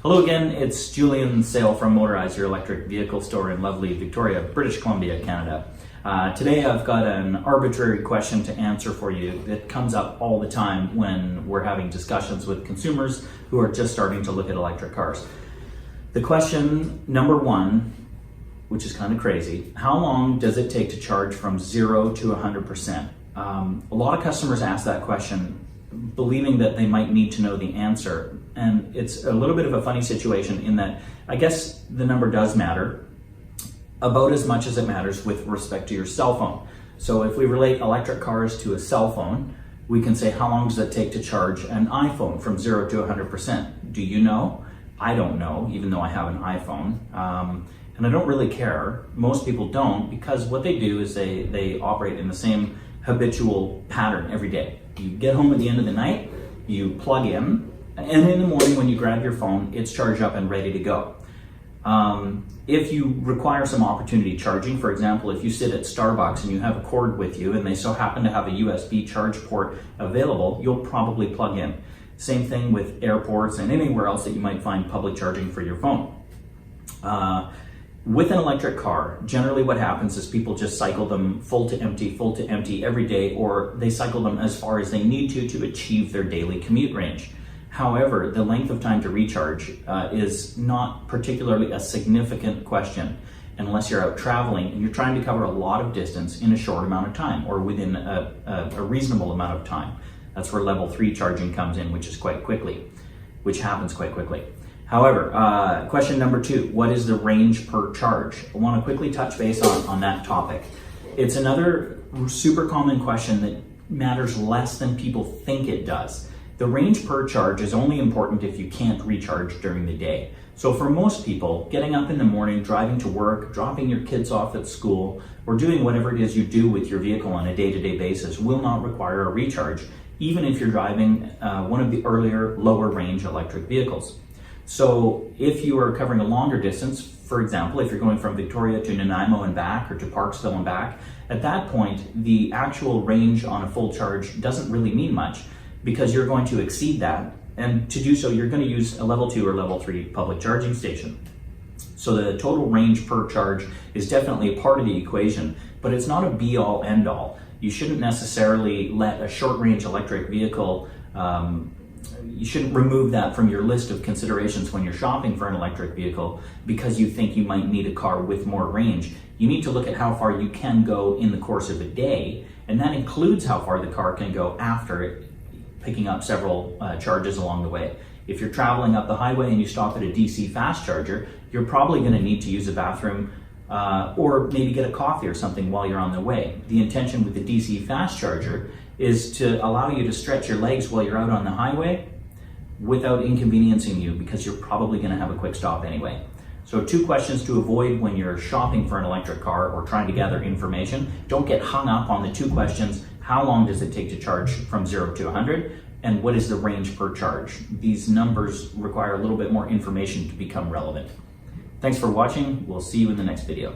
Hello again, it's Julian Sale from Motorize, your electric vehicle store in lovely Victoria, British Columbia, Canada. Today I've got an arbitrary question to answer for you that comes up all the time when we're having discussions with consumers who are just starting to look at electric cars. The question number one, which is kind of crazy, how long does it take to charge from 0 to 100%? A lot of customers ask that question believing that they might need to know the answer. And it's a little bit of a funny situation in that I guess the number does matter about as much as it matters with respect to your cell phone. So if we relate electric cars to a cell phone, we can say, how long does it take to charge an iPhone from 0 to 100%? Do you know? I don't know, even though I have an iPhone. And I don't really care. Most people don't, because what they do is they operate in the same habitual pattern every day. You get home at the end of the night, you plug in, and in the morning when you grab your phone, it's charged up and ready to go. If you require some opportunity charging, for example, if you sit at Starbucks and you have a cord with you and they so happen to have a USB charge port available, you'll probably plug in. Same thing with airports and anywhere else that you might find public charging for your phone. With an electric car, generally what happens is people just cycle them full to empty every day, or they cycle them as far as they need to achieve their daily commute range. However, the length of time to recharge is not particularly a significant question unless you're out traveling and you're trying to cover a lot of distance in a short amount of time or within a reasonable amount of time. That's where level 3 charging comes in, which happens quite quickly. However, question number 2, what is the range per charge? I want to quickly touch base on that topic. It's another super common question that matters less than people think it does. The range per charge is only important if you can't recharge during the day. So for most people, getting up in the morning, driving to work, dropping your kids off at school, or doing whatever it is you do with your vehicle on a day-to-day basis will not require a recharge, even if you're driving one of the earlier lower range electric vehicles. So if you are covering a longer distance, for example, if you're going from Victoria to Nanaimo and back, or to Parksville and back, at that point, the actual range on a full charge doesn't really mean much because you're going to exceed that. And to do so, you're going to use a level 2 or level 3 public charging station. So the total range per charge is definitely a part of the equation, but it's not a be-all, end-all. You shouldn't necessarily let a short-range electric vehicle you shouldn't remove that from your list of considerations when you're shopping for an electric vehicle because you think you might need a car with more range. You need to look at how far you can go in the course of a day, and that includes how far the car can go after picking up several charges along the way. If you're traveling up the highway and you stop at a DC fast charger, you're probably going to need to use a bathroom or maybe get a coffee or something while you're on the way. The intention with the DC fast charger is to allow you to stretch your legs while you're out on the highway without inconveniencing you, because you're probably going to have a quick stop anyway. So 2 questions to avoid when you're shopping for an electric car or trying to gather information. Don't get hung up on the 2 questions. How long does it take to charge from 0 to 100? And what is the range per charge? These numbers require a little bit more information to become relevant. Thanks for watching. We'll see you in the next video.